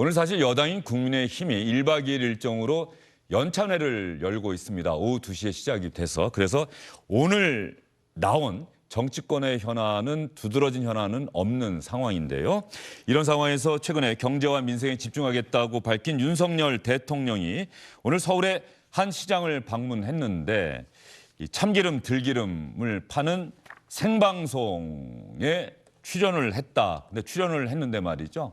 오늘 사실 여당인 국민의힘이 1박 2일 일정으로 연찬회를 열고 있습니다. 오후 2시에 시작이 돼서. 그래서 오늘 나온 정치권의 현안은 두드러진 현안은 없는 상황인데요. 이런 상황에서 최근에 경제와 민생에 집중하겠다고 밝힌 윤석열 대통령이 오늘 서울의 한 시장을 방문했는데 이 참기름 들기름을 파는 생방송에 출연을 했다. 근데 출연을 했는데 말이죠.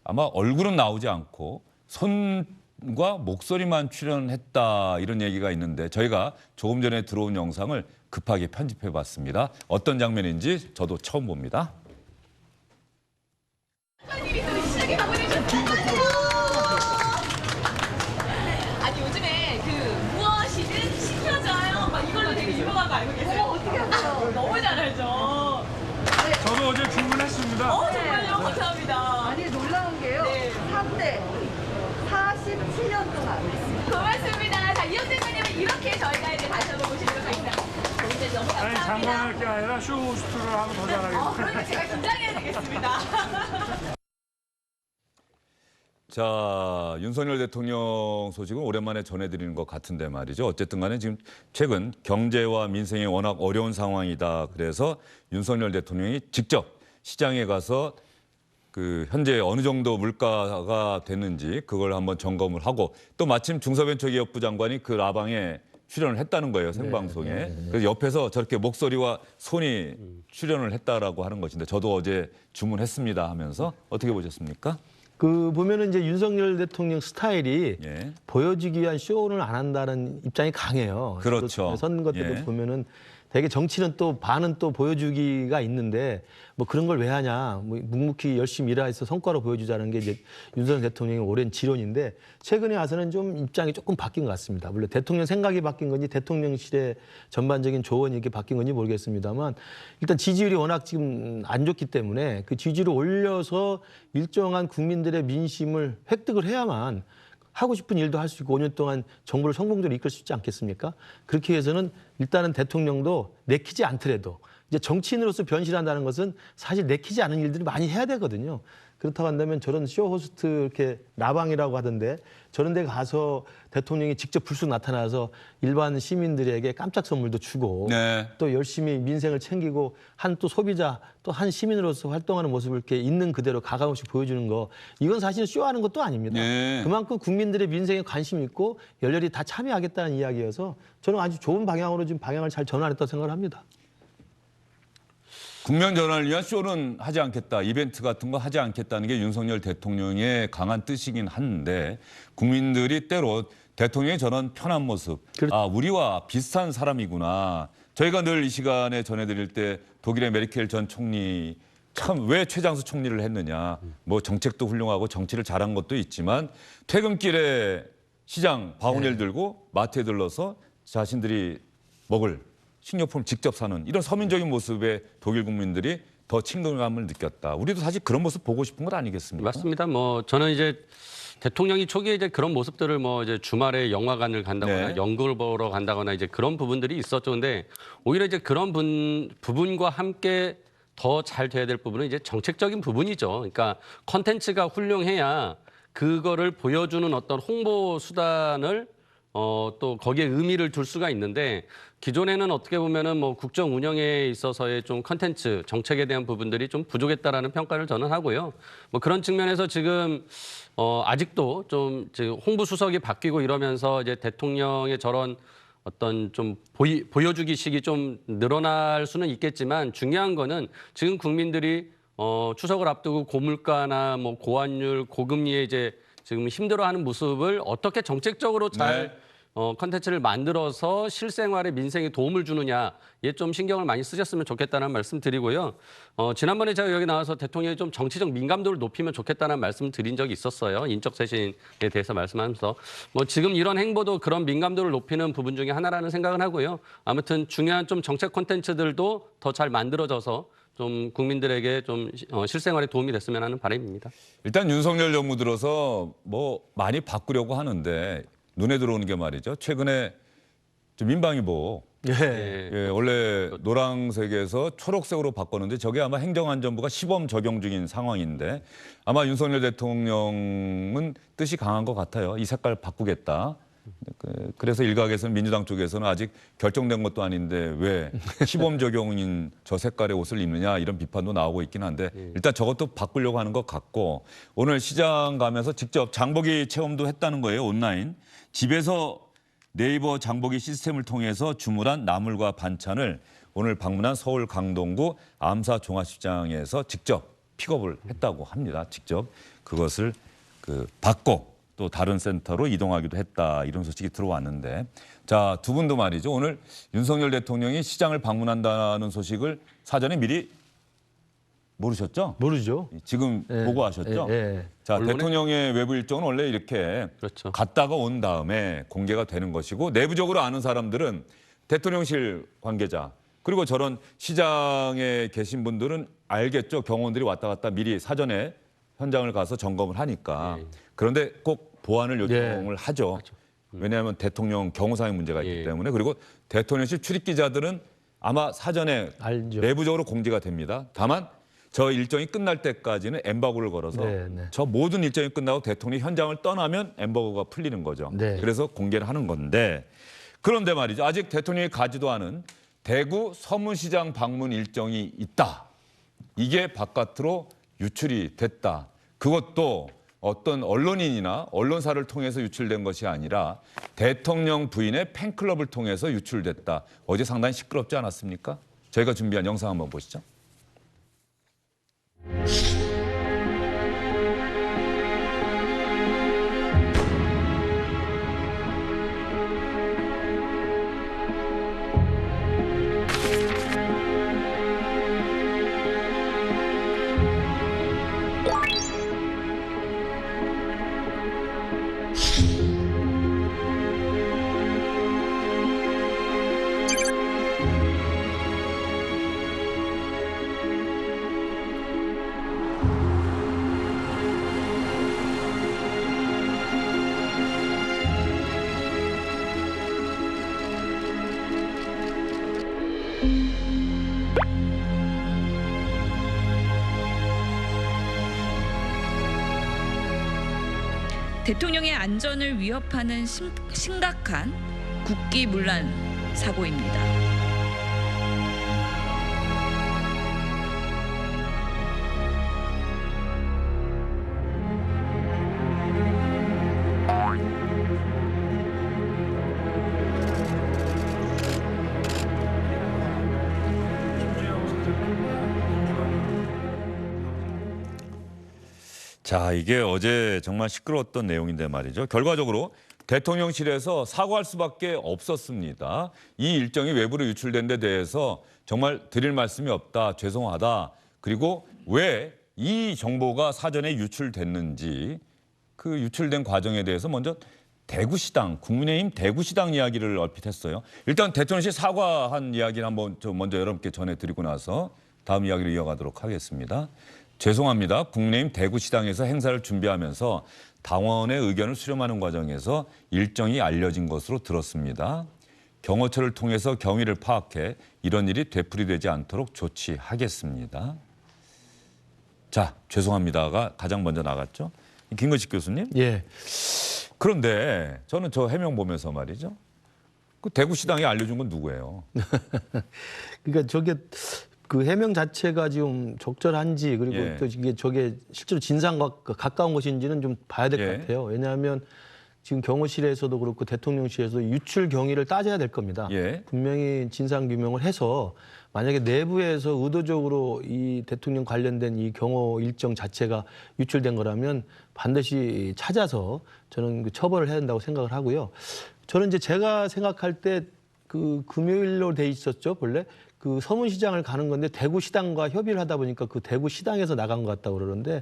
아마 얼굴은 나오지 않고 손과 목소리만 출연했다 이런 얘기가 있는데 저희가 조금 전에 들어온 영상을 급하게 편집해 봤습니다. 어떤 장면인지 저도 처음 봅니다. 아니 요즘에 그 무엇이든 시켜줘요 막 이걸로 되게 유명한 거 알고 계세요? 어떻게 알아요? 너무 잘 알죠. 저도 어제 주문했습니다. 정말요? 감사합니다. 아니 놀라운 게요. 네. 3대 47년 동안. 고맙습니다. 자, 이현재 의원님은 이렇게 저희가 이제 다시 한번 모시는 거 있다. 오늘 너무 아니 감사합니다. 장관할 게 아니라 쇼호스트를 하면 더 잘하겠어요. 그러니까 제가 긴장해야 되겠습니다. 자, 윤석열 대통령 소식은 오랜만에 전해드리는 것 같은데 말이죠. 어쨌든 간에 지금 최근 경제와 민생이 워낙 어려운 상황이다. 그래서 윤석열 대통령이 직접 시장에 가서 그 현재 어느 정도 물가가 됐는지 그걸 한번 점검을 하고 또 마침 중소벤처기업부 장관이 그 라방에 출연을 했다는 거예요, 생방송에. 그래서 옆에서 저렇게 목소리와 손이 출연을 했다라고 하는 것인데 저도 어제 주문했습니다 하면서 어떻게 보셨습니까? 그 보면은 이제 윤석열 대통령 스타일이 예. 보여주기 위한 쇼는 안 한다는 입장이 강해요. 그렇죠. 선거 때도 예. 보면은 되게 정치는 또 반은 또 보여주기가 있는데 뭐 그런 걸 왜 하냐. 뭐 묵묵히 열심히 일해서 성과로 보여주자는 게 이제 윤석열 대통령의 오랜 지론인데 최근에 와서는 좀 입장이 조금 바뀐 것 같습니다. 물론 대통령 생각이 바뀐 건지 대통령실의 전반적인 조언이 이렇게 바뀐 건지 모르겠습니다만 일단 지지율이 워낙 지금 안 좋기 때문에 그 지지율을 올려서 일정한 국민들의 민심을 획득을 해야만 하고 싶은 일도 할 수 있고 5년 동안 정부를 성공적으로 이끌 수 있지 않겠습니까? 그렇게 위해서는 일단은 대통령도 내키지 않더라도 이제 정치인으로서 변신한다는 것은 사실 내키지 않은 일들을 많이 해야 되거든요. 그렇다고 한다면 저런 쇼 호스트 이렇게 라방이라고 하던데 저런 데 가서 대통령이 직접 불쑥 나타나서 일반 시민들에게 깜짝 선물도 주고 네. 또 열심히 민생을 챙기고 한 또 소비자 또 한 시민으로서 활동하는 모습을 이렇게 있는 그대로 가감없이 보여주는 거 이건 사실 쇼하는 것도 아닙니다. 네. 그만큼 국민들의 민생에 관심이 있고 열렬히 다 참여하겠다는 이야기여서 저는 아주 좋은 방향으로 지금 방향을 잘 전환했다고 생각을 합니다. 국면 전환을 위한 쇼는 하지 않겠다. 이벤트 같은 거 하지 않겠다는 게 윤석열 대통령의 강한 뜻이긴 한데 국민들이 때로 대통령의 저런 편한 모습, 아 우리와 비슷한 사람이구나. 저희가 늘 이 시간에 전해드릴 때 독일의 메르켈 전 총리 참 왜 최장수 총리를 했느냐. 뭐 정책도 훌륭하고 정치를 잘한 것도 있지만 퇴근길에 시장 바구니를 들고 마트에 들러서 자신들이 먹을 식료품 직접 사는 이런 서민적인 모습에 독일 국민들이 더 친근감을 느꼈다. 우리도 사실 그런 모습 보고 싶은 것 아니겠습니까? 맞습니다. 뭐 저는 이제 대통령이 초기에 이제 그런 모습들을 뭐 이제 주말에 영화관을 간다거나 네. 연극을 보러 간다거나 이제 그런 부분들이 있었죠. 근데 오히려 이제 그런 부분과 함께 더 잘 돼야 될 부분은 이제 정책적인 부분이죠. 그러니까 컨텐츠가 훌륭해야 그거를 보여주는 어떤 홍보 수단을 또 거기에 의미를 둘 수가 있는데 기존에는 어떻게 보면은 뭐 국정 운영에 있어서의 좀 컨텐츠 정책에 대한 부분들이 좀 부족했다라는 평가를 저는 하고요. 뭐 그런 측면에서 지금 아직도 좀 지금 홍보 수석이 바뀌고 이러면서 이제 대통령의 저런 어떤 좀 보여주기식이 좀 늘어날 수는 있겠지만 중요한 거는 지금 국민들이 추석을 앞두고 고물가나 뭐 고환율, 고금리에 이제 지금 힘들어하는 모습을 어떻게 정책적으로 잘 컨텐츠를 만들어서 실생활에 민생에 도움을 주느냐에 좀 신경을 많이 쓰셨으면 좋겠다는 말씀 드리고요. 지난번에 제가 여기 나와서 대통령이 좀 정치적 민감도를 높이면 좋겠다는 말씀 드린 적이 있었어요. 인적 쇄신에 대해서 말씀하면서 뭐 지금 이런 행보도 그런 민감도를 높이는 부분 중에 하나라는 생각은 하고요. 아무튼 중요한 좀 정책 콘텐츠들도 더 잘 만들어져서 좀 국민들에게 좀 실생활에 도움이 됐으면 하는 바람입니다. 일단 윤석열 정부 들어서 뭐 많이 바꾸려고 하는데 눈에 들어오는 게 말이죠. 최근에 민방위보 예. 예, 원래 노란색에서 초록색으로 바꿨는데 저게 아마 행정안전부가 시범 적용 중인 상황인데 아마 윤석열 대통령은 뜻이 강한 것 같아요. 이 색깔 바꾸겠다. 그래서 일각에서는 민주당 쪽에서는 아직 결정된 것도 아닌데 왜 시범 적용인 저 색깔의 옷을 입느냐 이런 비판도 나오고 있긴 한데 일단 저것도 바꾸려고 하는 것 같고 오늘 시장 가면서 직접 장보기 체험도 했다는 거예요. 온라인. 집에서 네이버 장보기 시스템을 통해서 주문한 나물과 반찬을 오늘 방문한 서울 강동구 암사 종합시장에서 직접 픽업을 했다고 합니다. 직접 그것을 받고 또 다른 센터로 이동하기도 했다 이런 소식이 들어왔는데 자, 두 분도 말이죠. 오늘 윤석열 대통령이 시장을 방문한다는 소식을 사전에 미리 모르셨죠? 모르죠. 지금 예. 보고하셨죠? 예. 자, 언론에? 대통령의 외부 일정은 원래 이렇게 그렇죠. 갔다가 온 다음에 공개가 되는 것이고 내부적으로 아는 사람들은 대통령실 관계자 그리고 저런 시장에 계신 분들은 알겠죠. 경호원들이 왔다 갔다 미리 사전에 현장을 가서 점검을 하니까. 예. 그런데 꼭 보안을 요청을 하죠. 왜냐하면 대통령 경호상의 문제가 있기 예. 때문에 그리고 대통령실 출입 기자들은 아마 사전에 알죠. 내부적으로 공지가 됩니다. 다만 저 일정이 끝날 때까지는 엠바고를 걸어서 네, 네. 저 모든 일정이 끝나고 대통령이 현장을 떠나면 엠바고가 풀리는 거죠. 네. 그래서 공개를 하는 건데 그런데 말이죠. 아직 대통령이 가지도 않은 대구 서문시장 방문 일정이 있다. 이게 바깥으로 유출이 됐다. 그것도 어떤 언론인이나 언론사를 통해서 유출된 것이 아니라 대통령 부인의 팬클럽을 통해서 유출됐다. 어제 상당히 시끄럽지 않았습니까? 저희가 준비한 영상 한번 보시죠. 대통령의 안전을 위협하는 심각한 국기문란 사고입니다. 자, 이게 어제 정말 시끄러웠던 내용인데 말이죠. 결과적으로 대통령실에서 사과할 수밖에 없었습니다. 이 일정이 외부로 유출된 데 대해서 정말 드릴 말씀이 없다, 죄송하다. 그리고 왜 이 정보가 사전에 유출됐는지 그 유출된 과정에 대해서 먼저 대구시당, 국민의힘 대구시당 이야기를 얼핏 했어요. 일단 대통령실 사과한 이야기를 한번 먼저 여러분께 전해드리고 나서 다음 이야기를 이어가도록 하겠습니다. 죄송합니다. 국민의힘 대구시당에서 행사를 준비하면서 당원의 의견을 수렴하는 과정에서 일정이 알려진 것으로 들었습니다. 경호처를 통해서 경위를 파악해 이런 일이 되풀이되지 않도록 조치하겠습니다. 자, 죄송합니다가 가장 먼저 나갔죠. 김건식 교수님. 예. 그런데 저는 저 해명 보면서 말이죠. 그 대구시당이 알려준 건 누구예요? 그러니까 저게 그 해명 자체가 지금 적절한지 그리고 예. 또 이게 저게 실제로 진상과 가까운 것인지는 좀 봐야 될 것 예. 같아요. 왜냐하면 지금 경호실에서도 그렇고 대통령실에서도 유출 경위를 따져야 될 겁니다. 예. 분명히 진상 규명을 해서 만약에 내부에서 의도적으로 이 대통령 관련된 이 경호 일정 자체가 유출된 거라면 반드시 찾아서 저는 그 처벌을 해야 된다고 생각을 하고요. 저는 이제 제가 생각할 때 그 금요일로 돼 있었죠, 본래. 그 서문시장을 가는 건데 대구시당과 협의를 하다 보니까 그 대구시당에서 나간 것 같다고 그러는데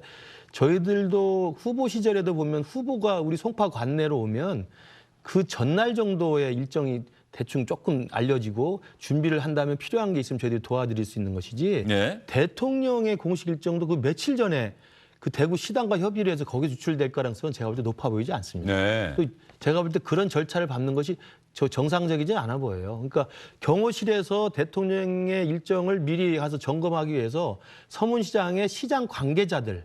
저희들도 후보 시절에도 보면 후보가 우리 송파 관내로 오면 그 전날 정도의 일정이 대충 조금 알려지고 준비를 한다면 필요한 게 있으면 저희들이 도와드릴 수 있는 것이지 네. 대통령의 공식 일정도 그 며칠 전에 그 대구시당과 협의를 해서 거기에 유출될 가능성은 제가 볼 때 높아 보이지 않습니다. 네. 또 제가 볼 때 그런 절차를 밟는 것이 저 정상적이지 않아 보여요. 그러니까 경호실에서 대통령의 일정을 미리 가서 점검하기 위해서 서문시장의 시장 관계자들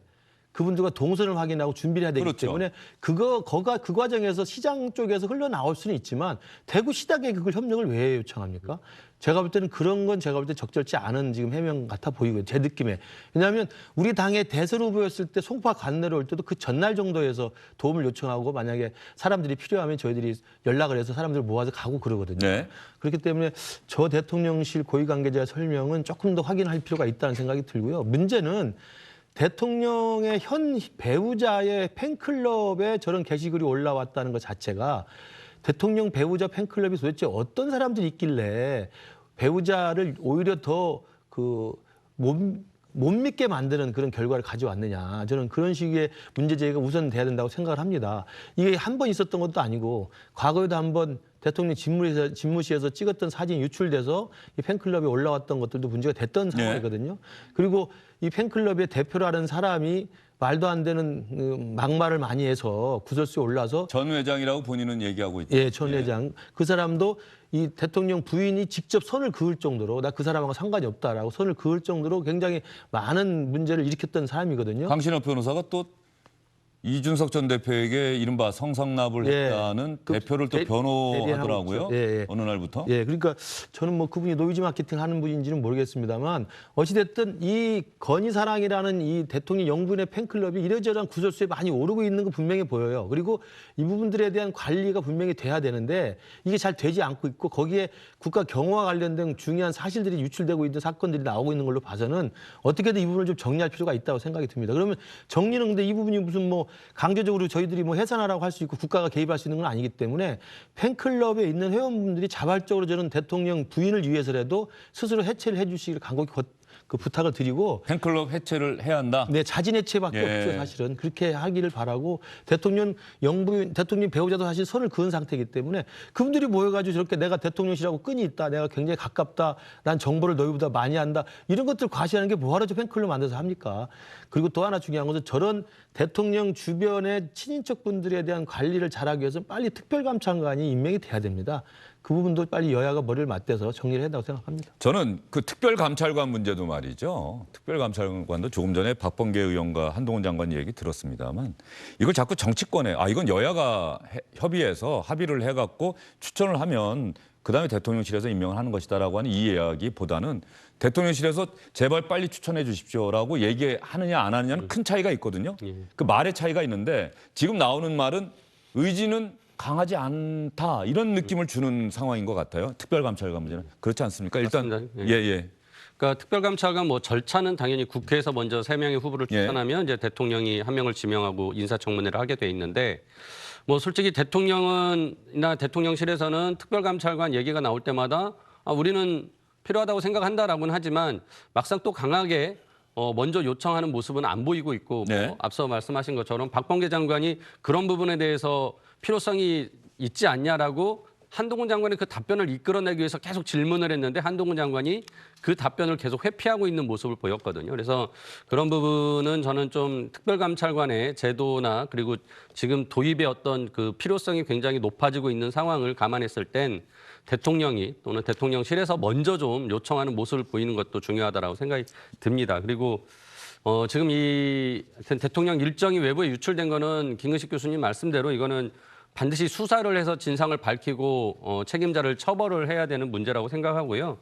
그분들과 동선을 확인하고 준비를 해야 되기 그렇죠. 때문에 그 과정에서 시장 쪽에서 흘러나올 수는 있지만 대구 시장에 그걸 협력을 왜 요청합니까? 제가 볼 때는 그런 건 제가 볼 때 적절치 않은 지금 해명 같아 보이고요. 제 느낌에. 왜냐하면 우리 당의 대선 후보였을 때 송파 관내로 올 때도 그 전날 정도에서 도움을 요청하고 만약에 사람들이 필요하면 저희들이 연락을 해서 사람들을 모아서 가고 그러거든요. 네. 그렇기 때문에 저 대통령실 고위 관계자의 설명은 조금 더 확인할 필요가 있다는 생각이 들고요. 문제는 대통령의 현 배우자의 팬클럽에 저런 게시글이 올라왔다는 것 자체가 대통령 배우자 팬클럽이 도대체 어떤 사람들이 있길래 배우자를 오히려 더 못 믿게 만드는 그런 결과를 가져왔느냐. 저는 그런 식의 문제 제기가 우선 돼야 된다고 생각을 합니다. 이게 한 번 있었던 것도 아니고 과거에도 한번 대통령 집무실에서 찍었던 사진이 유출돼서 이 팬클럽에 올라왔던 것들도 문제가 됐던 상황이거든요. 그리고 이 팬클럽의 대표라는 사람이 말도 안 되는 막말을 많이 해서 구설수에 올라서 전 회장이라고 본인은 얘기하고 있죠. 예, 전 회장. 그 사람도 이 대통령 부인이 직접 선을 그을 정도로 나 그 사람하고 상관이 없다라고 선을 그을 정도로 굉장히 많은 문제를 일으켰던 사람이거든요. 강신업 변호사가 또 이준석 전 대표에게 이른바 성상납을 예. 했다는 그 대표를 또 대리하고 변호하더라고요. 있죠. 예, 예. 어느 날부터. 예, 그러니까 저는 뭐 그분이 노이즈 마케팅 하는 분인지는 모르겠습니다만 어찌됐든 이 건희사랑이라는 이 대통령 영부인의 팬클럽이 이러저러한 구설수에 많이 오르고 있는 거 분명히 보여요. 그리고 이 부분들에 대한 관리가 분명히 돼야 되는데 이게 잘 되지 않고 있고 거기에 국가 경호와 관련된 중요한 사실들이 유출되고 있는 사건들이 나오고 있는 걸로 봐서는 어떻게든 이 부분을 좀 정리할 필요가 있다고 생각이 듭니다. 그러면 정리는 근데 이 부분이 무슨 뭐 강제적으로 저희들이 뭐 해산하라고 할 수 있고 국가가 개입할 수 있는 건 아니기 때문에 팬클럽에 있는 회원분들이 자발적으로 저는 대통령 부인을 위해서라도 스스로 해체를 해 주시기를 간곡히 그 부탁을 드리고 팬클럽 해체를 해야 한다. 네, 자진 해체밖에 예. 없죠, 사실은. 그렇게 하기를 바라고 대통령 영부인, 대통령 배우자도 사실 선을 그은 상태이기 때문에 그분들이 모여가지고 저렇게 내가 대통령실하고 끈이 있다, 내가 굉장히 가깝다, 난 정보를 너희보다 많이 한다, 이런 것들 과시하는 게 뭐하러 저 팬클럽 만들어서 합니까? 그리고 또 하나 중요한 것은 저런 대통령 주변의 친인척 분들에 대한 관리를 잘하기 위해서 빨리 특별감찰관이 임명이 돼야 됩니다. 그 부분도 빨리 여야가 머리를 맞대서 정리를 해야 된다고 생각합니다. 저는 그 특별감찰관 문제도 말이죠. 특별감찰관도 조금 전에 박범계 의원과 한동훈 장관 얘기 들었습니다만 이걸 자꾸 정치권에 이건 여야가 협의해서 합의를 해갖고 추천을 하면 그다음에 대통령실에서 임명을 하는 것이다라고 하는 이 이야기보다는 대통령실에서 제발 빨리 추천해 주십시오라고 얘기하느냐 안 하느냐는 큰 차이가 있거든요. 그 말의 차이가 있는데 지금 나오는 말은 의지는 강하지 않다 이런 느낌을 주는 상황인 것 같아요. 특별감찰관 문제는 그렇지 않습니까? 일단 맞습니다. 예. 그러니까 특별감찰관 뭐 절차는 당연히 국회에서 먼저 3명의 후보를 추천하면 이제 대통령이 한 명을 지명하고 인사청문회를 하게 돼 있는데 뭐 솔직히 대통령이나 대통령실에서는 특별감찰관 얘기가 나올 때마다 우리는 필요하다고 생각한다라고는 하지만 막상 또 강하게 먼저 요청하는 모습은 안 보이고 있고 네. 뭐 앞서 말씀하신 것처럼 박범계 장관이 그런 부분에 대해서 필요성이 있지 않냐라고 한동훈 장관이 그 답변을 이끌어내기 위해서 계속 질문을 했는데 한동훈 장관이 그 답변을 계속 회피하고 있는 모습을 보였거든요. 그래서 그런 부분은 저는 좀 특별감찰관의 제도나 그리고 지금 도입의 어떤 그 필요성이 굉장히 높아지고 있는 상황을 감안했을 땐 대통령이 또는 대통령실에서 먼저 좀 요청하는 모습을 보이는 것도 중요하다라고 생각이 듭니다. 그리고 지금 이 대통령 일정이 외부에 유출된 거는 김근식 교수님 말씀대로 이거는 반드시 수사를 해서 진상을 밝히고 책임자를 처벌을 해야 되는 문제라고 생각하고요.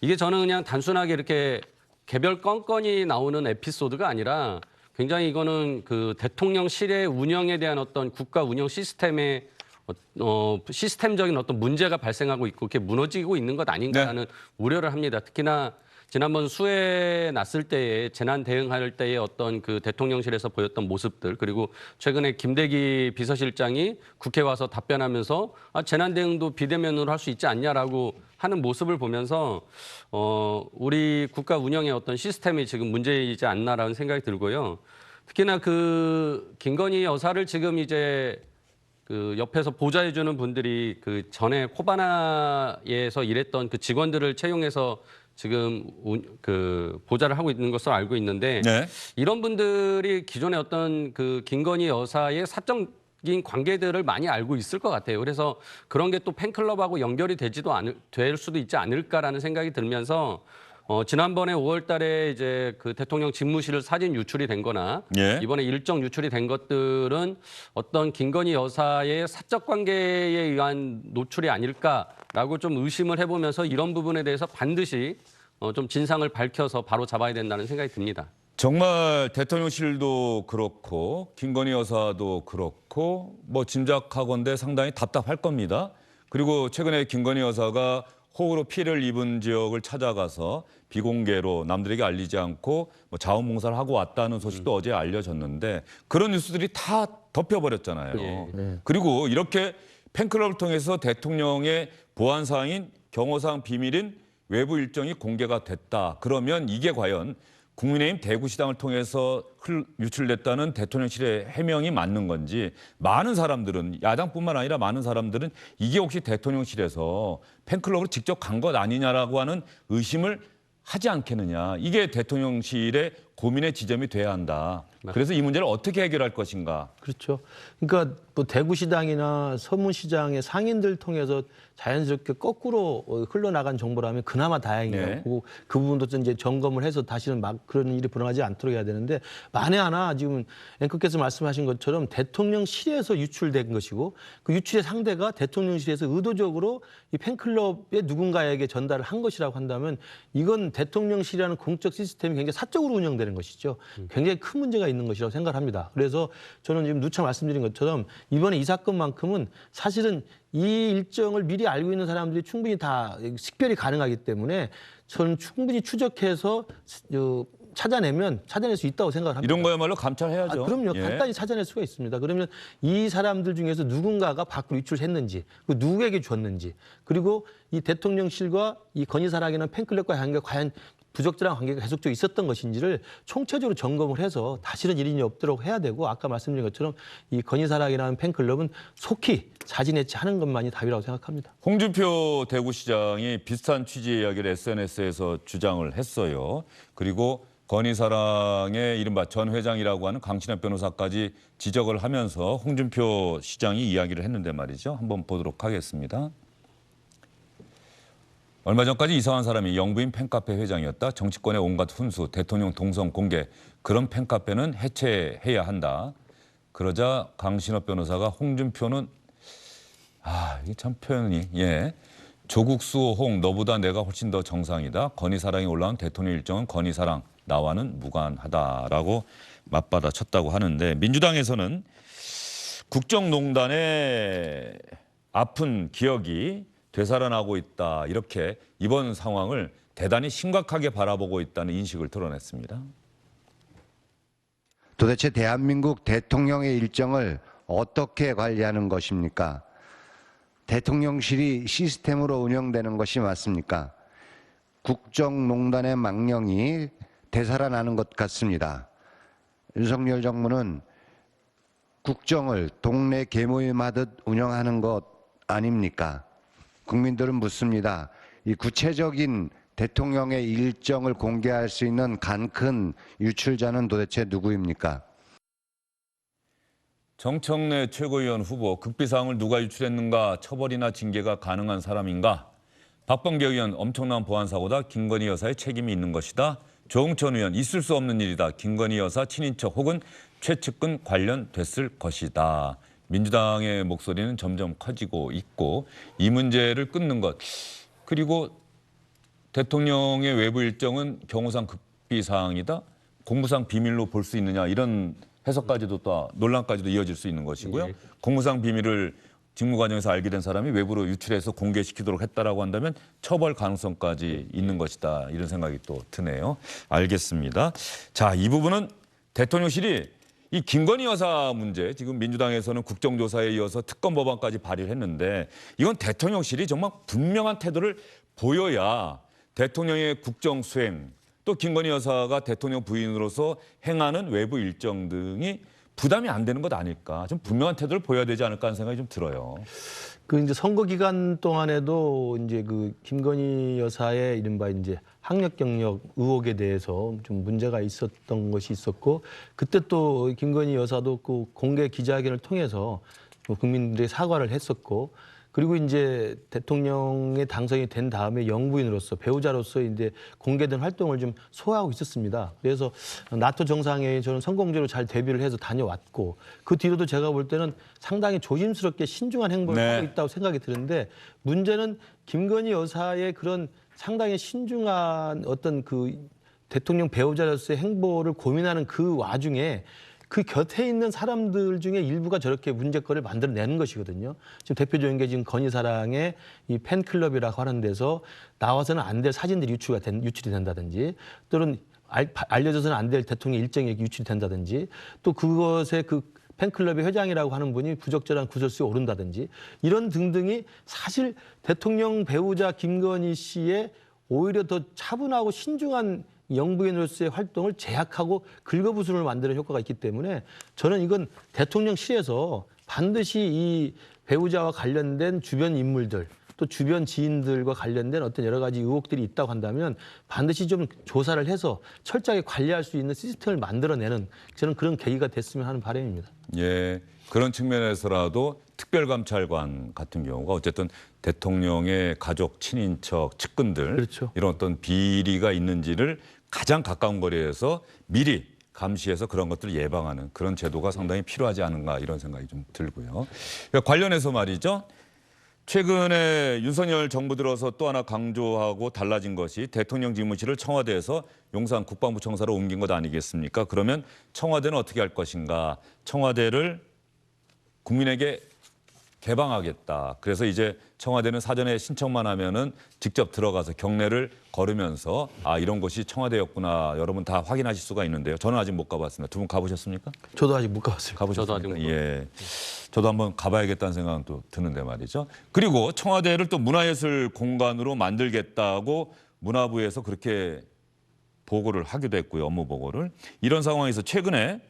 이게 저는 그냥 단순하게 이렇게 개별 건건이 나오는 에피소드가 아니라 굉장히 이거는 그 대통령실의 운영에 대한 어떤 국가 운영 시스템의 시스템적인 어떤 문제가 발생하고 있고 그게 무너지고 있는 것 아닌가라는 우려를 합니다. 특히나 지난번 수해 났을 때에 재난 대응할 때의 어떤 그 대통령실에서 보였던 모습들 그리고 최근에 김대기 비서실장이 국회 와서 답변하면서 재난 대응도 비대면으로 할 수 있지 않냐라고 하는 모습을 보면서 우리 국가 운영의 어떤 시스템이 지금 문제이지 않나라는 생각이 들고요. 특히나 그 김건희 여사를 지금 이제 그 옆에서 보좌해주는 분들이 그 전에 코바나에서 일했던 그 직원들을 채용해서 지금 그 보좌를 하고 있는 것으로 알고 있는데 네. 이런 분들이 기존의 어떤 그 김건희 여사의 사적인 관계들을 많이 알고 있을 것 같아요. 그래서 그런 게 또 팬클럽하고 연결이 될 수도 있지 않을까라는 생각이 들면서 지난번에 5월 달에 이제 그 대통령 집무실 사진 유출이 된 거나 예. 이번에 일정 유출이 된 것들은 어떤 김건희 여사의 사적 관계에 의한 노출이 아닐까라고 좀 의심을 해보면서 이런 부분에 대해서 반드시 좀 진상을 밝혀서 바로 잡아야 된다는 생각이 듭니다. 정말 대통령실도 그렇고 김건희 여사도 그렇고 뭐 짐작하건대 상당히 답답할 겁니다. 그리고 최근에 김건희 여사가 호우로 피해를 입은 지역을 찾아가서 비공개로 남들에게 알리지 않고 뭐 자원봉사를 하고 왔다는 소식도 어제 알려졌는데 그런 뉴스들이 다 덮여버렸잖아요. 예. 그리고 이렇게 팬클럽을 통해서 대통령의 보안사항인 경호상 비밀인 외부 일정이 공개가 됐다. 그러면 이게 과연 국민의힘 대구시당을 통해서 유출됐다는 대통령실의 해명이 맞는 건지 많은 사람들은 야당뿐만 아니라 많은 사람들은 이게 혹시 대통령실에서 팬클럽으로 직접 간 것 아니냐라고 하는 의심을 하지 않겠느냐. 이게 대통령실의 고민의 지점이 돼야 한다. 그래서 이 문제를 어떻게 해결할 것인가. 그렇죠. 그러니까 뭐 대구시당이나 서문시장의 상인들 통해서 자연스럽게 거꾸로 흘러나간 정보라면 그나마 다행인 네. 거고 그 부분도 좀 이제 점검을 해서 다시는 막 그런 일이 벌어나지 않도록 해야 되는데 만에 하나 지금 앵커께서 말씀하신 것처럼 대통령실에서 유출된 것이고 그 유출의 상대가 대통령실에서 의도적으로 이 팬클럽의 누군가에게 전달을 한 것이라고 한다면 이건 대통령실이라는 공적 시스템이 굉장히 사적으로 운영되는 것이죠. 굉장히 큰 문제가 있는 것이라고 생각합니다. 그래서 저는 지금 누차 말씀드린 것처럼 이번에 이 사건만큼은 사실은 이 일정을 미리 알고 있는 사람들이 충분히 다 식별이 가능하기 때문에 저는 충분히 추적해서 찾아낼 수 있다고 생각을 합니다. 이런 거야말로 감찰해야죠. 그럼요. 예. 간단히 찾아낼 수가 있습니다. 그러면 이 사람들 중에서 누군가가 밖으로 유출했는지, 그 누구에게 줬는지, 그리고 이 대통령실과 이 건희사랑이나 팬클럽과의 관계가 과연 부적절한 관계가 계속적으로 있었던 것인지를 총체적으로 점검을 해서 다시는 일이 없도록 해야 되고 아까 말씀드린 것처럼 이 건희사랑이라는 팬클럽은 속히 자진 해체하는 것만이 답이라고 생각합니다. 홍준표 대구시장이 비슷한 취지의 이야기를 SNS에서 주장을 했어요. 그리고 건희사랑의 이른바 전 회장이라고 하는 강신업 변호사까지 지적을 하면서 홍준표 시장이 이야기를 했는데 말이죠. 한번 보도록 하겠습니다. 얼마 전까지 이상한 사람이 영부인 팬카페 회장이었다. 정치권의 온갖 훈수, 대통령 동선 공개, 그런 팬카페는 해체해야 한다. 그러자 강신업 변호사가 홍준표는 이게 참 표현이 조국 수호 너보다 내가 훨씬 더 정상이다. 건희사랑이 올라온 대통령 일정은 건희사랑 나와는 무관하다라고 맞받아 쳤다고 하는데 민주당에서는 국정농단의 아픈 기억이 되살아나고 있다. 이렇게 이번 상황을 대단히 심각하게 바라보고 있다는 인식을 드러냈습니다. 도대체 대한민국 대통령의 일정을 어떻게 관리하는 것입니까? 대통령실이 시스템으로 운영되는 것이 맞습니까? 국정농단의 망령이 되살아나는 것 같습니다. 윤석열 정부는 국정을 동네 계모임하듯 운영하는 것 아닙니까? 국민들은 묻습니다. 이 구체적인 대통령의 일정을 공개할 수 있는 간 큰 유출자는 도대체 누구입니까? 정청래 최고위원 후보 극비사항을 누가 유출했는가 처벌이나 징계가 가능한 사람인가? 박범계 의원 엄청난 보안사고다. 김건희 여사의 책임이 있는 것이다. 조홍천 의원 있을 수 없는 일이다. 김건희 여사 친인척 혹은 최측근 관련됐을 것이다. 민주당의 목소리는 점점 커지고 있고 이 문제를 끊는 것 그리고 대통령의 외부 일정은 경호상 극비사항이다. 공무상 비밀로 볼 수 있느냐 이런 해석까지도 또 논란까지도 이어질 수 있는 것이고요. 공무상 비밀을 직무 과정에서 알게 된 사람이 외부로 유출해서 공개시키도록 했다라고 한다면 처벌 가능성까지 있는 것이다. 이런 생각이 또 드네요. 알겠습니다. 자, 이 부분은 대통령실이 이 김건희 여사 문제 지금 민주당에서는 국정조사에 이어서 특검 법안까지 발의를 했는데 이건 대통령실이 정말 분명한 태도를 보여야 대통령의 국정 수행 또 김건희 여사가 대통령 부인으로서 행하는 외부 일정 등이 부담이 안 되는 것 아닐까. 좀 분명한 태도를 보여야 되지 않을까 하는 생각이 좀 들어요. 그 이제 선거 기간 동안에도 이제 그 김건희 여사의 이른바 이제 학력 경력 의혹에 대해서 좀 문제가 있었던 것이 있었고, 그때 또 김건희 여사도 그 공개 기자회견을 통해서 국민들에게 사과를 했었고, 그리고 이제 대통령에 당선이 된 다음에 영부인으로서 배우자로서 이제 공개된 활동을 좀 소화하고 있었습니다. 그래서 나토 정상회의 저는 성공적으로 잘 대비를 해서 다녀왔고, 그 뒤로도 제가 볼 때는 상당히 조심스럽게 신중한 행보를 네. 하고 있다고 생각이 드는데, 문제는 김건희 여사의 그런 상당히 신중한 어떤 그 대통령 배우자로서의 행보를 고민하는 그 와중에 그 곁에 있는 사람들 중에 일부가 저렇게 문제거리를 만들어내는 것이거든요. 지금 대표적인 게 지금 건희사랑의 이 팬클럽이라고 하는 데서 나와서는 안 될 사진들이 유출이 된다든지, 또는 알려져서는 안 될 대통령 일정이 유출이 된다든지, 또 그것에 그 팬클럽의 회장이라고 하는 분이 부적절한 구설수에 오른다든지, 이런 등등이 사실 대통령 배우자 김건희 씨의 오히려 더 차분하고 신중한 영부인으로서의 활동을 제약하고 긁어부스럼을 만드는 효과가 있기 때문에, 저는 이건 대통령실에서 반드시 이 배우자와 관련된 주변 인물들, 또 주변 지인들과 관련된 어떤 여러 가지 의혹들이 있다고 한다면 반드시 좀 조사를 해서 철저하게 관리할 수 있는 시스템을 만들어내는, 저는 그런 계기가 됐으면 하는 바람입니다. 예, 그런 측면에서라도 특별감찰관 같은 경우가 어쨌든 대통령의 가족, 친인척, 측근들, 그렇죠. 이런 어떤 비리가 있는지를 가장 가까운 거리에서 미리 감시해서 그런 것들을 예방하는 그런 제도가 상당히 필요하지 않은가, 이런 생각이 좀 들고요. 그러니까 관련해서 말이죠. 최근에 윤석열 정부 들어서 또 하나 강조하고 달라진 것이 대통령 집무실을 청와대에서 용산 국방부 청사로 옮긴 것 아니겠습니까? 그러면 청와대는 어떻게 할 것인가? 청와대를 국민에게 개방하겠다. 그래서 이제 청와대는 사전에 신청만 하면은 직접 들어가서 경례를 걸으면서 아, 이런 곳이 청와대였구나. 여러분 다 확인하실 수가 있는데요. 저는 아직 못 가봤습니다. 두 분 가보셨습니까? 저도 아직 못 가봤습니다. 가보셨습니까? 저도 아직 못 예, 저도 한번 가봐야겠다는 생각은 또 드는데 말이죠. 그리고 청와대를 또 문화예술 공간으로 만들겠다고 문화부에서 그렇게 보고를 하기도 했고요. 업무 보고를. 이런 상황에서 최근에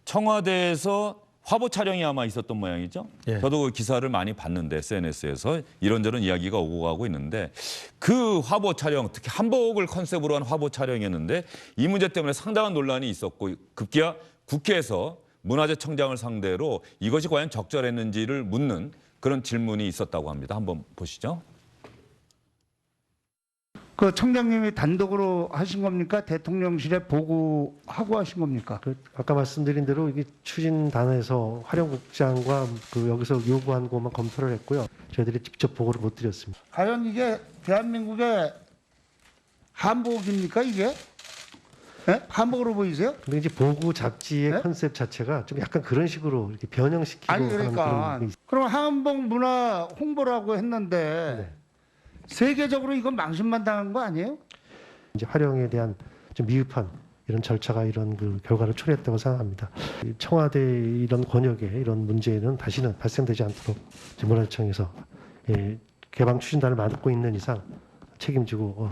청와대에서 화보 촬영이 아마 있었던 모양이죠. 예. 저도 그 기사를 많이 봤는데 SNS에서 이런저런 이야기가 오고 가고 있는데, 그 화보 촬영, 특히 한복을 컨셉으로 한 화보 촬영이었는데 이 문제 때문에 상당한 논란이 있었고, 급기야 국회에서 문화재청장을 상대로 이것이 과연 적절했는지를 묻는 그런 질문이 있었다고 합니다. 한번 보시죠. 그 청장님이 단독으로 하신 겁니까? 대통령실에 보고하고 하신 겁니까? 아까 말씀드린 대로 이게 추진단에서 활용국장과 그 여기서 요구한 것만 검토를 했고요. 저희들이 직접 보고를 못 드렸습니다. 과연 이게 대한민국의 한복입니까, 이게? 네? 한복으로 보이세요? 근데 이제 보고 잡지의 네? 컨셉 자체가 좀 약간 그런 식으로 이렇게 변형시키고 아니 하는 그러니까 그런 그럼 한복 문화 홍보라고 했는데 네. 세계적으로 이건 망신만 당한 거 아니에요? 이제 활용에 대한 좀 미흡한 이런 절차가 이런 그 결과를 초래했다고 생각합니다. 이 청와대 이런 권역에 이런 문제는 다시는 발생되지 않도록 문화재청에서 개방 추진단을 맡고 있는 이상 책임지고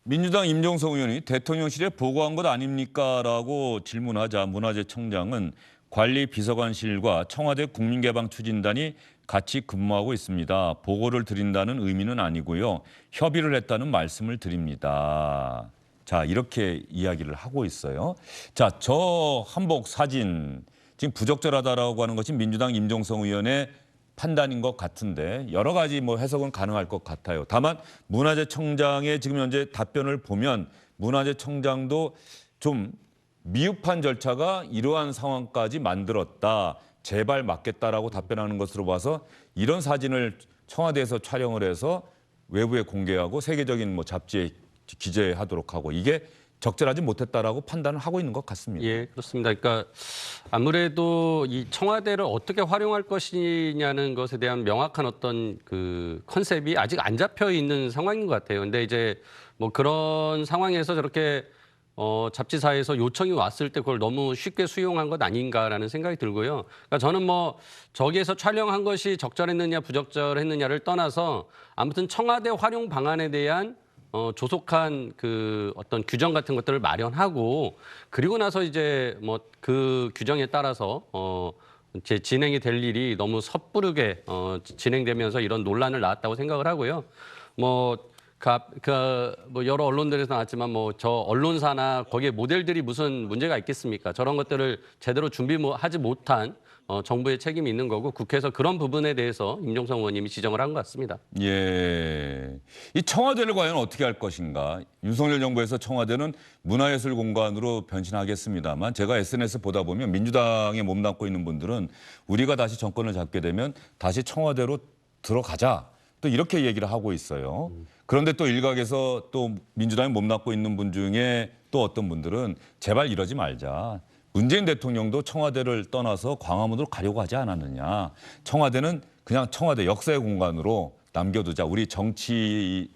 민주당 임종석 의원이 대통령실에 보고한 것 아닙니까? 라고 질문하자 문화재청장은 관리비서관실과 청와대 국민개방추진단이 같이 근무하고 있습니다. 보고를 드린다는 의미는 아니고요. 협의를 했다는 말씀을 드립니다. 자, 이렇게 이야기를 하고 있어요. 자, 저 한복 사진 지금 부적절하다라고 하는 것이 민주당 임종석 의원의 판단인 것 같은데 여러 가지 뭐 해석은 가능할 것 같아요. 다만 문화재청장의 지금 현재 답변을 보면 문화재청장도 좀 미흡한 절차가 이러한 상황까지 만들었다. 제발 막겠다라고 답변하는 것으로 봐서 이런 사진을 청와대에서 촬영을 해서 외부에 공개하고 세계적인 뭐 잡지에 기재하도록 하고 이게 적절하지 못했다라고 판단을 하고 있는 것 같습니다. 예, 그렇습니다. 그러니까 아무래도 이 청와대를 어떻게 활용할 것이냐는 것에 대한 명확한 어떤 그 컨셉이 아직 안 잡혀 있는 상황인 것 같아요. 근데 이제 뭐 그런 상황에서 저렇게 잡지사에서 요청이 왔을 때 그걸 너무 쉽게 수용한 것 아닌가라는 생각이 들고요. 그러니까 저는 뭐 저기에서 촬영한 것이 적절했느냐 부적절했느냐를 떠나서 아무튼 청와대 활용 방안에 대한 조속한 그 어떤 규정 같은 것들을 마련하고 그리고 나서 이제 뭐 그 규정에 따라서 진행이 될 일이 너무 섣부르게 진행되면서 이런 논란을 낳았다고 생각을 하고요. 뭐 여러 언론들에서 나왔지만 뭐 저 언론사나 거기에 모델들이 무슨 문제가 있겠습니까? 저런 것들을 제대로 준비하지 못한 정부의 책임이 있는 거고 국회에서 그런 부분에 대해서 임종석 의원님이 지적을 한 것 같습니다. 예. 이 청와대를 과연 어떻게 할 것인가? 윤석열 정부에서 청와대는 문화예술 공간으로 변신하겠습니다만 제가 SNS 보다 보면 민주당에 몸담고 있는 분들은 우리가 다시 정권을 잡게 되면 다시 청와대로 들어가자. 또 이렇게 얘기를 하고 있어요. 그런데 또 일각에서 또 민주당에 몸담고 있는 분 중에 또 어떤 분들은 제발 이러지 말자. 문재인 대통령도 청와대를 떠나서 광화문으로 가려고 하지 않았느냐. 청와대는 그냥 청와대 역사의 공간으로 남겨두자. 우리 정치사의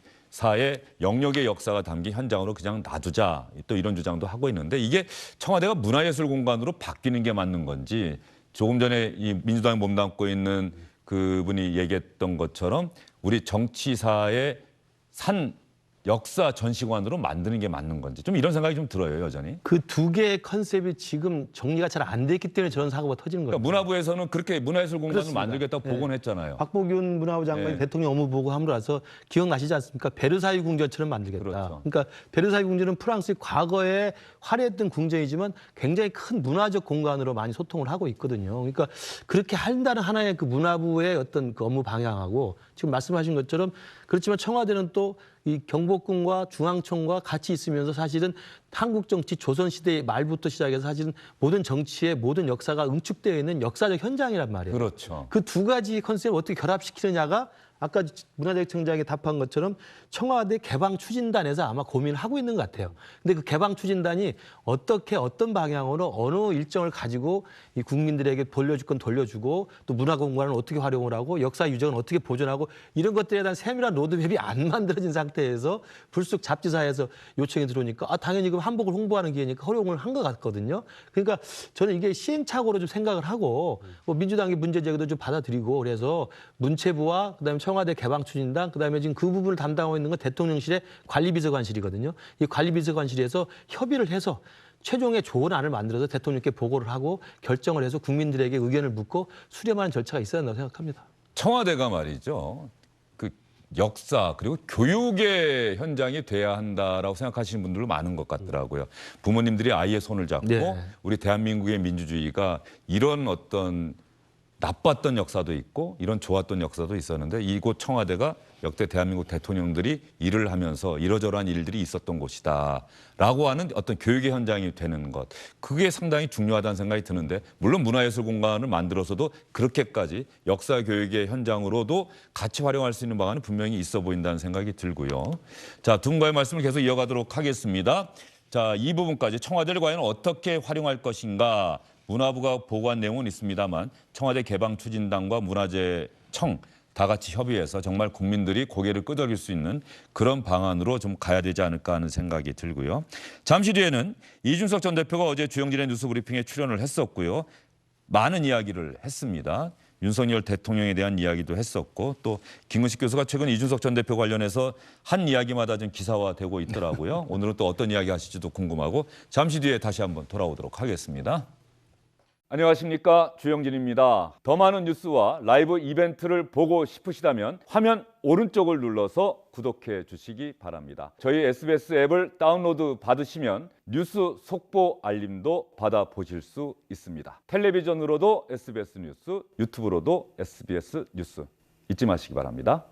영역의 역사가 담긴 현장으로 그냥 놔두자. 또 이런 주장도 하고 있는데 이게 청와대가 문화예술 공간으로 바뀌는 게 맞는 건지 조금 전에 이 민주당에 몸담고 있는 그분이 얘기했던 것처럼 우리 정치사의 산 역사 전시관으로 만드는 게 맞는 건지 좀 이런 생각이 좀 들어요, 여전히. 그 두 개의 컨셉이 지금 정리가 잘 안 됐기 때문에 저런 사고가 터지는 거예요. 그러니까 문화부에서는 그렇게 문화예술 공간을 그렇습니다. 만들겠다고 복원했잖아요. 박보균 문화부 장관이 네. 대통령 업무 보고 함으로써 기억나시지 않습니까? 베르사유 궁전처럼 만들겠다. 그렇죠. 그러니까 베르사유 궁전은 프랑스의 과거에 화려했던 궁전이지만 굉장히 큰 문화적 공간으로 많이 소통을 하고 있거든요. 그러니까 그렇게 한다는 하나의 그 문화부의 어떤 그 업무 방향하고 지금 말씀하신 것처럼 그렇지만 청와대는 또 이 경복궁과 중앙청과 같이 있으면서 사실은 한국 정치 조선시대 말부터 시작해서 사실은 모든 정치의 모든 역사가 응축되어 있는 역사적 현장이란 말이에요. 그렇죠. 그 두 가지 컨셉을 어떻게 결합시키느냐가 아까 문화재청장이 답한 것처럼 청와대 개방 추진단에서 아마 고민을 하고 있는 것 같아요. 근데 그 개방 추진단이 어떻게 어떤 방향으로 어느 일정을 가지고 이 국민들에게 돌려줄 건 돌려주고 또 문화 공간을 어떻게 활용을 하고 역사 유적은 어떻게 보존하고 이런 것들에 대한 세밀한 로드맵이 안 만들어진 상태에서 불쑥 잡지사에서 요청이 들어오니까 당연히 그 한복을 홍보하는 기회니까 허용을 한 것 같거든요. 그러니까 저는 이게 시행착오로 좀 생각을 하고 뭐 민주당의 문제 제기도 좀 받아들이고 그래서 문체부와 그다음에 청와대 개방추진단, 그다음에 지금 그 부분을 담당하고 있는 건 대통령실의 관리비서관실이거든요. 이 관리비서관실에서 협의를 해서 최종의 좋은 안을 만들어서 대통령께 보고를 하고 결정을 해서 국민들에게 의견을 묻고 수렴하는 절차가 있어야 한다고 생각합니다. 청와대가 말이죠. 그 역사 그리고 교육의 현장이 돼야 한다라고 생각하시는 분들도 많은 것 같더라고요. 부모님들이 아이의 손을 잡고 네. 우리 대한민국의 민주주의가 이런 어떤 나빴던 역사도 있고 이런 좋았던 역사도 있었는데 이곳 청와대가 역대 대한민국 대통령들이 일을 하면서 이러저러한 일들이 있었던 곳이다라고 하는 어떤 교육의 현장이 되는 것. 그게 상당히 중요하다는 생각이 드는데 물론 문화예술 공간을 만들어서도 그렇게까지 역사 교육의 현장으로도 같이 활용할 수 있는 방안은 분명히 있어 보인다는 생각이 들고요. 자, 두 분과의 말씀을 계속 이어가도록 하겠습니다. 자, 이 부분까지 청와대를 과연 어떻게 활용할 것인가 문화부가 보고한 내용은 있습니다만 청와대 개방추진단과 문화재청 다 같이 협의해서 정말 국민들이 고개를 끄덕일 수 있는 그런 방안으로 좀 가야 되지 않을까 하는 생각이 들고요. 잠시 뒤에는 이준석 전 대표가 어제 주영진의 뉴스브리핑에 출연을 했었고요. 많은 이야기를 했습니다. 윤석열 대통령에 대한 이야기도 했었고 또 김근식 교수가 최근 이준석 전 대표 관련해서 한 이야기마다 좀 기사화되고 있더라고요. 오늘은 또 어떤 이야기 하실지도 궁금하고 잠시 뒤에 다시 한번 돌아오도록 하겠습니다. 안녕하십니까, 주영진입니다. 더 많은 뉴스와 라이브 이벤트를 보고 싶으시다면 화면 오른쪽을 눌러서 구독해 주시기 바랍니다. 저희 SBS 앱을 다운로드 받으시면 뉴스 속보 알림도 받아보실 수 있습니다. 텔레비전으로도 SBS 뉴스, 유튜브로도 SBS 뉴스 잊지 마시기 바랍니다.